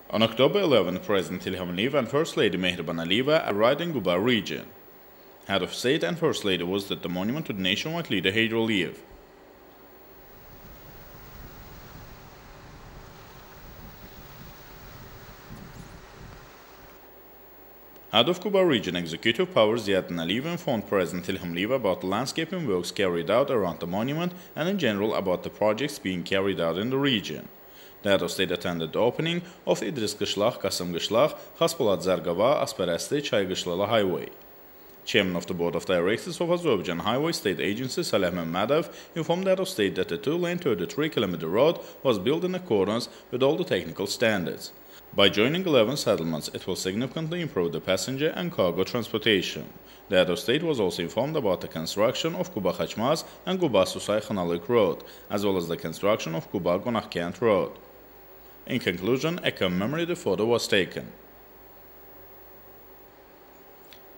On October 11, President Ilham Aliyev and First Lady Mehriban Aliyeva arrived in Quba region. Head of State and First Lady visited the monument to the nationwide leader Aliyev. Head of Quba Region Executive Power Ziyaddin Aliyev informed President Ilham Aliyev about the landscaping works carried out around the monument and in general about the projects being carried out in the region. The head of state attended the opening of Idris Qishlaq, Qasım Qishlaq, Xaspolad Zargava, Asperasti, Çay Qishlala Highway. Chairman of the Board of Directors of Azerbaijan Highway State Agency Saleh Mehmedov informed the head of state that the two-lane 33-kilometer road was built in accordance with all the technical standards. By joining 11 settlements, it will significantly improve the passenger and cargo transportation. The head of state was also informed about the construction of Quba-Khachmaz and Quba-Susay-Khanalik Road, as well as the construction of Quba-Gonakent Road. In conclusion, a commemorative photo was taken.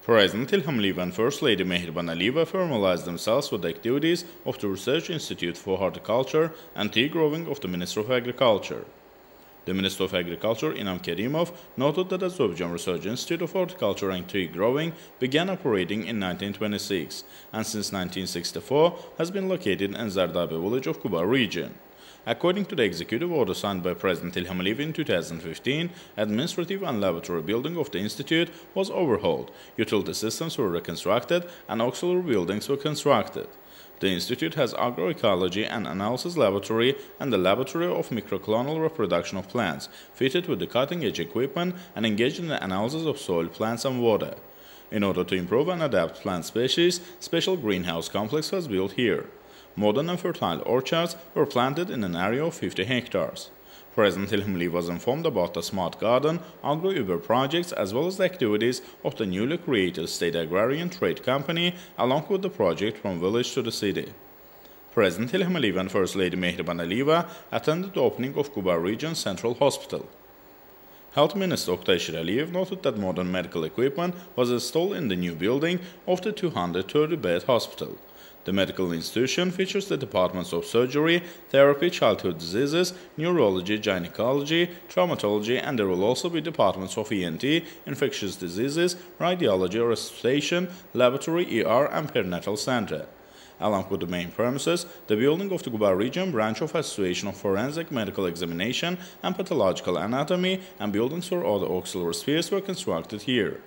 President Ilham Aliyev and First Lady Mehriban Aliyeva formalized themselves with the activities of the Research Institute for Horticulture and Tea Growing of the Ministry of Agriculture. The Minister of Agriculture, Inam Kerimov, noted that the Azerbaijan Research Institute of Horticulture and Tree Growing began operating in 1926 and since 1964 has been located in Zardabi village of Quba region. According to the executive order signed by President Ilham Aliyev in 2015, administrative and laboratory building of the institute was overhauled, utility systems were reconstructed, and auxiliary buildings were constructed. The institute has agroecology and analysis laboratory and the laboratory of microclonal reproduction of plants, fitted with the cutting-edge equipment and engaged in the analysis of soil, plants and water. In order to improve and adapt plant species, special greenhouse complex was built here. Modern and fertile orchards were planted in an area of 50 hectares. President Ilham Aliyev was informed about the Smart Garden, Agro-Uber projects as well as the activities of the newly created State Agrarian Trade Company along with the project from village to the city. President Ilham Aliyev and First Lady Mehriban Aliyeva attended the opening of Quba Region Central Hospital. Health Minister Oktay Aliyev noted that modern medical equipment was installed in the new building of the 230-bed hospital. The medical institution features the departments of surgery, therapy, childhood diseases, neurology, gynecology, traumatology, and there will also be departments of ENT, infectious diseases, radiology, resuscitation, laboratory, ER, and perinatal center. Along with the main premises, the building of the Quba Region branch of Association of Forensic Medical Examination and Pathological Anatomy and buildings for other auxiliary spheres were constructed here.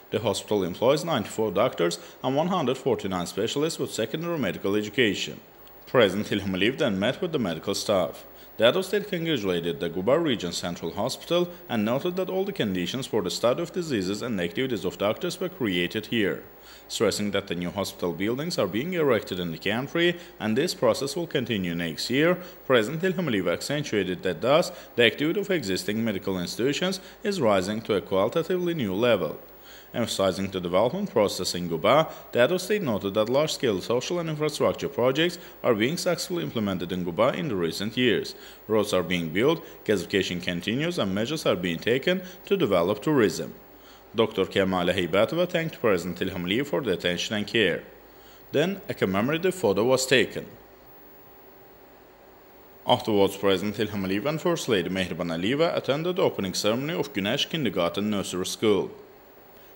The hospital employs 94 doctors and 149 specialists with secondary medical education. President Ilham Aliyev then met with the medical staff. The head of state congratulated the Quba Region Central Hospital and noted that all the conditions for the study of diseases and the activities of doctors were created here, stressing that the new hospital buildings are being erected in the country and this process will continue next year. President Ilham Aliyev accentuated that thus the activity of existing medical institutions is rising to a qualitatively new level. Emphasizing the development process in Quba, the head of state noted that large-scale social and infrastructure projects are being successfully implemented in Quba in the recent years. Roads are being built, gasification continues, and measures are being taken to develop tourism. Dr. Kemale Heybatova thanked President Ilham Aliyev for the attention and care. Then, a commemorative photo was taken. Afterwards, President Ilham Aliyev and First Lady Mehriban Aliyeva attended the opening ceremony of Güneş Kindergarten Nursery School.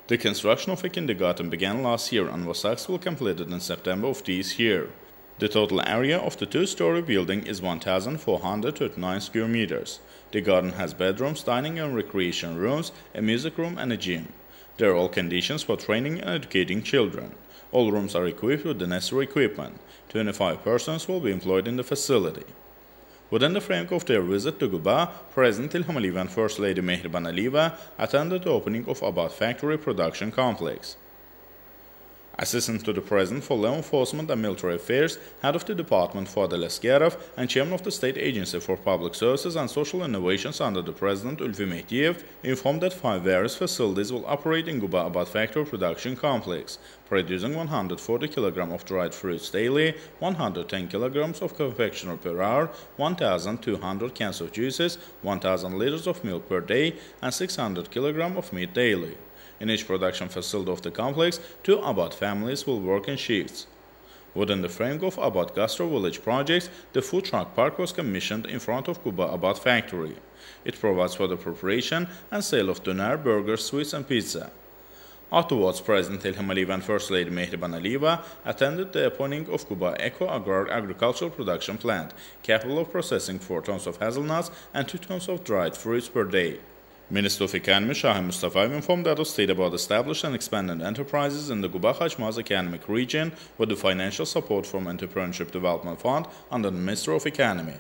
The construction of a kindergarten began last year and was successfully completed in September of this year. The total area of the two-story building is 1,439 square meters. The garden has bedrooms, dining and recreation rooms, a music room and a gym. There are all conditions for training and educating children. All rooms are equipped with the necessary equipment. 25 persons will be employed in the facility. Within the framework of their visit to Quba, President Ilham Aliyev and First Lady Mehriban Aliyeva attended the opening of Abad Factory Production Complex. Assistant to the President for Law Enforcement and Military Affairs, Head of the Department Fadel Asgarov, and Chairman of the State Agency for Public Services and Social Innovations under the President Ulfi Mehdiyev informed that 5 various facilities will operate in Quba Abad Factory Production Complex, producing 140 kg of dried fruits daily, 110 kg of confectionery per hour, 1,200 cans of juices, 1,000 liters of milk per day, and 600 kg of meat daily. In each production facility of the complex, 2 Abad families will work in shifts. Within the framework of Abad Gastro Village projects, the food truck park was commissioned in front of Quba Abad factory. It provides for the preparation and sale of doner, burgers, sweets, and pizza. Afterwards, President Ilham Aliyev and First Lady Mehriban Aliyeva attended the opening of Quba Agricultural Production Plant, capable of processing 4 tons of hazelnuts and 2 tons of dried fruits per day. Minister of Economy Shahin Mustafayev informed that the state about established and expanded enterprises in the Quba-Khachmaz economic region with the financial support from Entrepreneurship Development Fund under the Minister of Economy.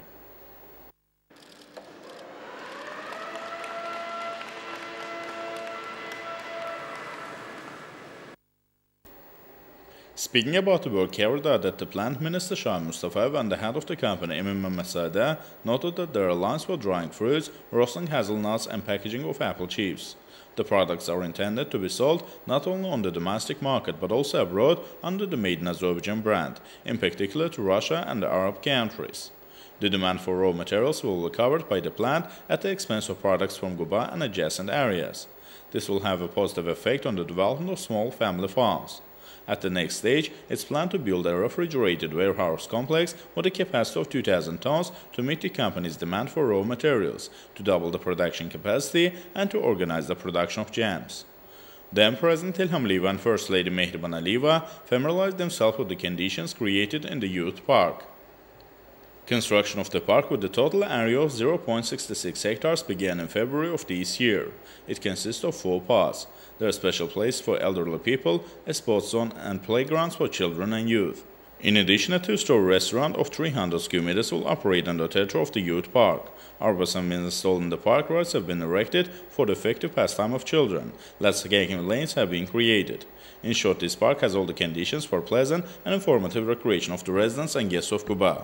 Speaking about the work carried out at the plant, Minister Shahin Mustafayev and the head of the company, Imam Masada, noted that there are lines for drying fruits, roasting hazelnuts, and packaging of apple chips. The products are intended to be sold not only on the domestic market but also abroad under the Made in Azerbaijan brand, in particular to Russia and the Arab countries. The demand for raw materials will be covered by the plant at the expense of products from Quba and adjacent areas. This will have a positive effect on the development of small family farms. At the next stage, it's planned to build a refrigerated warehouse complex with a capacity of 2,000 tons to meet the company's demand for raw materials, to double the production capacity, and to organize the production of jams. Then President Ilham Aliyev and First Lady Mehriban Aliyeva familiarized themselves with the conditions created in the youth park. Construction of the park with a total area of 0.66 hectares began in February of this year. It consists of 4 parts. There are special places for elderly people, a sports zone, and playgrounds for children and youth. In addition, a 2-story restaurant of 300 square meters will operate on the territory of the youth park. Arbors have been installed in the park, rides have been erected for the effective pastime of children. Landscaping lanes have been created. In short, this park has all the conditions for pleasant and informative recreation of the residents and guests of Quba.